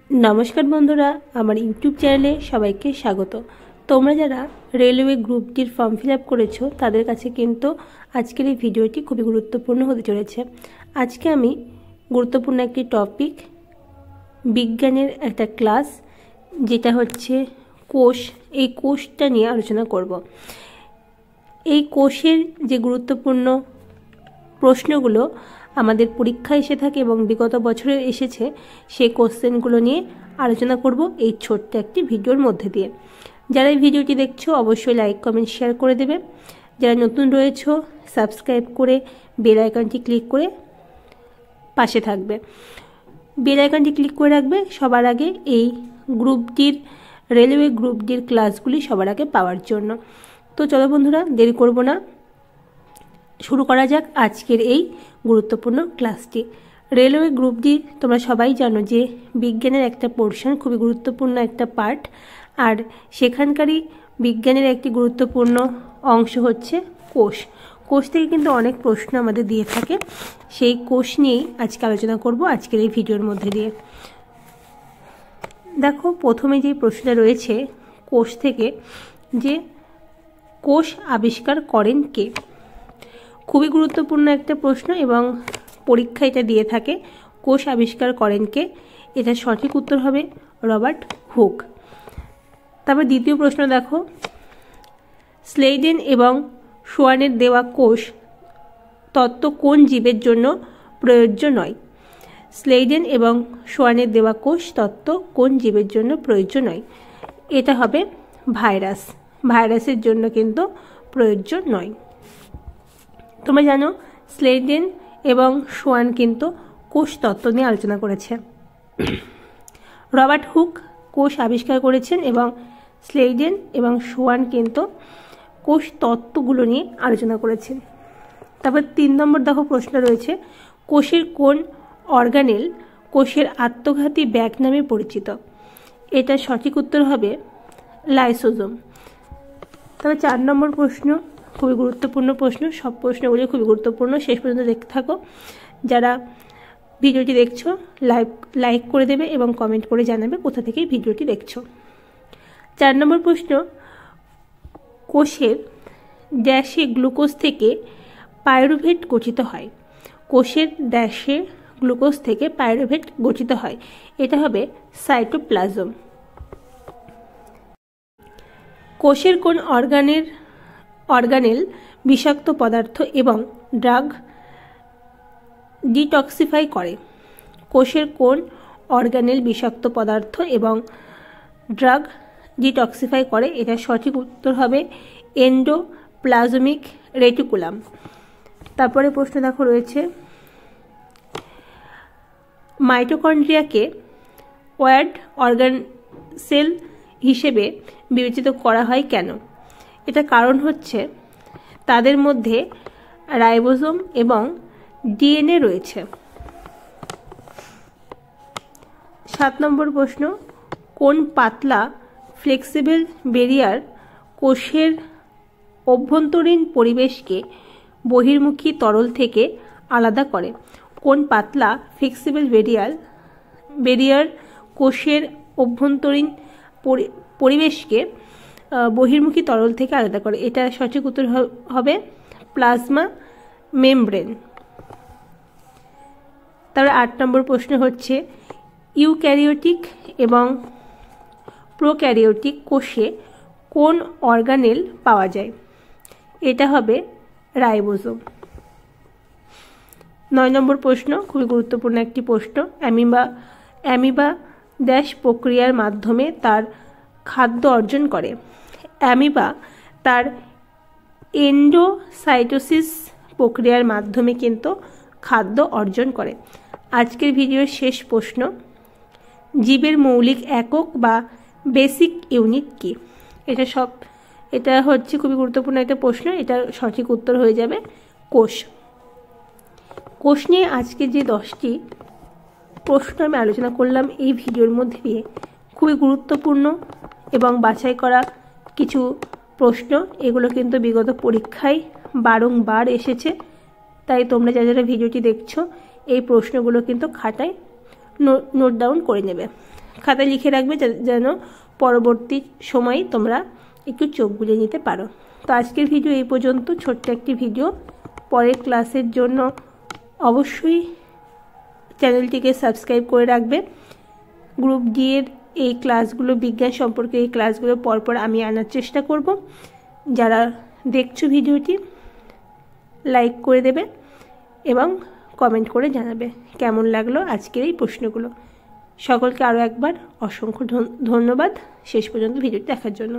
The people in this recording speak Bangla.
नमस्कार बंधुरा आमार यूट्यूब चैनेले सबाइके स्वागत। तोमरा जारा रेलवे ग्रुप डिर फर्म फिल आप करेछो तादेर काछे किन्तु आजकेर एई भिडियोटी खूबई गुरुत्वपूर्ण होते चलेछे। आजके आमी गुरुत्वपूर्ण एकटी टपिक विज्ञानेर एकटा क्लास जेटा होच्छे कोष, एई कोषटा निये आलोचना करब। एई कोषेर जे गुरुत्वपूर्ण प्रश्नगुलो आमादेर परीक्षा एसे थाके एबं विगत बछरे एसेछे सेई कोश्चेनगुलो निये आलोचना करब एई छोट्ट एकटी भिडियोर मध्य दिये। जारा एई भिडियोटी देखछो अवश्यई लाइक कमेंट शेयर करे देबे। जारा नतुन रयेछो सबस्क्राइब करे बेल आइकनटी क्लिक करे पाशे थाकबे। बेल आइकनटी क्लिक करे राखबे सबार आगे एई ग्रुप डिर रेलवे ग्रुप डिर क्लासगुली सबार आगे पाওয়ার জন্য। तो चलो बंधुरा देरी करब ना, शुरू करा जाक आजकेर एई गुरुत्वपूर्ण क्लासटी। रेलवे ग्रुप डी तोमरा सबाई जानो जे विज्ञानेर एकटा पोर्शन खूबই गुरुत्वपूर्ण एकटा पार्ट और सेखानकारी विज्ञानेर एकटी गुरुत्वपूर्ण अंश होच्छे कोष। कोष थेके किन्तु अनेक प्रश्न आमादेर दिये थाके, सेई कोष नियेई आजके आलोचना करब आजकेर एई भिडियोर मध्य दिये। देखो प्रथमे जे प्रश्नटा रयेछे कोष थेके जे कोष आविष्कार करेन के, खूबই गुरुत्वपूर्ण एक प्रश्न एवं परीक्षा एटा दिए थाके कोष आविष्कार करें के। एटा सठिक उत्तर हबे रबार्ट हुक। तारपर द्वितीय प्रश्न देखो स्लेडेन एवं शोयानेर देवा कोष तत्व कोन जीवेर जन्य प्रयोज्य नय। स्लेडेन एवं शोयानेर देवा कोष तत्व कोन जीवेर जन्य प्रयोज्य नय। एटा हबे भाइरास, भाइरासेर जन्य किन्तु प्रयोज्य नय। তোমরা জানো স্লেডেন এবং শোয়ান কিন্তু কোষ তত্ত্ব নিয়ে আলোচনা করেছে। রবার্ট হুক কোষ আবিষ্কার করেছেন এবং স্লেডেন এবং শোয়ান কিন্তু কোষ তত্ত্বগুলো নিয়ে আলোচনা করেছেন। তারপর 3 নম্বর দেখো প্রশ্ন রয়েছে কোষের কোন অর্গানেল কোষের আত্মঘাতী ব্যাগ নামে পরিচিত। এটা সঠিক উত্তর হবে লাইসোজোম। তারপর 4 নম্বর প্রশ্ন খুবই গুরুত্বপূর্ণ প্রশ্ন, সব প্রশ্নগুলি খুবই গুরুত্বপূর্ণ, শেষ পর্যন্ত দেখতে থাকো। যারা ভিডিওটি দেখছো লাইক করে দেবে এবং কমেন্ট করে জানাবে কোথা থেকে ভিডিওটি দেখছো। 4 নম্বর প্রশ্ন কোষের ড্যাশে গ্লুকোজ থেকে পাইরুভেট গঠিত হয়। কোষের ড্যাশে গ্লুকোজ থেকে পাইরুভেট গঠিত হয়। এটা হবে সাইটোপ্লাজম। কোষের কোন অর্গানেল বিষাক্ত পদার্থ এবং ড্রাগ ডিটক্সিফাই করে। কোষের কোন অর্গানেল বিষাক্ত পদার্থ এবং ড্রাগ ডিটক্সিফাই করে। এটা সঠিক উত্তর হবে এন্ডোপ্লাজমিক রেটিকুলাম। তারপরে প্রশ্ন দেখো রয়েছে মাইটোকন্ড্রিয়াকে ওয়ার্ড অর্গান সেল হিসেবে বিবেচিত করা হয় কেন। এটা কারণ হচ্ছে তাদের মধ্যে রাইবোজোম এবং ডিএনএ রয়েছে। 7 নম্বর প্রশ্ন কোন পাতলা ফ্লেক্সিবল ব্যারিয়ার কোষের অভ্যন্তরীণ পরিবেশকে বহির্মুখী তরল থেকে আলাদা করে। কোন পাতলা ফ্লেক্সিবল ব্যারিয়ার কোষের অভ্যন্তরীণ পরিবেশকে বহির্মুখী তরল থেকে আলাদা করে। এটা সঠিক উত্তর হবে প্লাজমা মেমব্রেন। তারপর 8 নম্বর প্রশ্ন হচ্ছে ইউক্যারিওটিক এবং প্রোক্যারিওটিক কোষে কোন অর্গানেল পাওয়া যায়। এটা হবে রাইবোজোম। 9 নম্বর প্রশ্ন খুবই গুরুত্বপূর্ণ একটি প্রশ্ন অ্যামিবা ড্যাশ প্রক্রিয়ার মাধ্যমে তার খাদ্য অর্জন করে। অ্যামিবা তার এন্ডোসাইটোসিস প্রক্রিয়ার মাধ্যমে কিন্তু খাদ্য অর্জন করে। আজকের ভিডিওর শেষ প্রশ্ন জীবের মৌলিক একক বা বেসিক ইউনিট কি। এটা হচ্ছে খুবই গুরুত্বপূর্ণ একটা প্রশ্ন। এটা সঠিক উত্তর হয়ে যাবে কোষ। কোষ নিয়ে আজকে যে 10টি প্রশ্ন আমি আলোচনা করলাম এই ভিডিওর মধ্যে দিয়ে খুবই গুরুত্বপূর্ণ এবং বাছাই করা কিছু প্রশ্ন, এগুলো কিন্তু বিগত পরীক্ষায় বারংবার এসেছে। তাই তোমরা যারা ভিডিওটি দেখছো এই প্রশ্নগুলো কিন্তু খাতায় নোট ডাউন করে নেবে। খাতায় লিখে রাখবে যেন পরবর্তী সময়ে তোমরা একটু চোখ বুলিয়ে নিতে পারো। তো আজকের ভিডিও এই পর্যন্ত, ছোট্ট একটি ভিডিও। পরের ক্লাসের জন্য অবশ্যই চ্যানেলটিকে সাবস্ক্রাইব করে রাখবে। গ্রুপ ডি এর এই ক্লাসগুলো, বিজ্ঞান সম্পর্কে এই ক্লাসগুলো পরপর আমি আনার চেষ্টা করব। যারা দেখছো ভিডিওটি লাইক করে দেবে এবং কমেন্ট করে জানাবে কেমন লাগলো আজকের এই প্রশ্নগুলো। সকলকে আরও একবার অসংখ্য ধন্যবাদ শেষ পর্যন্ত ভিডিওটি দেখার জন্য।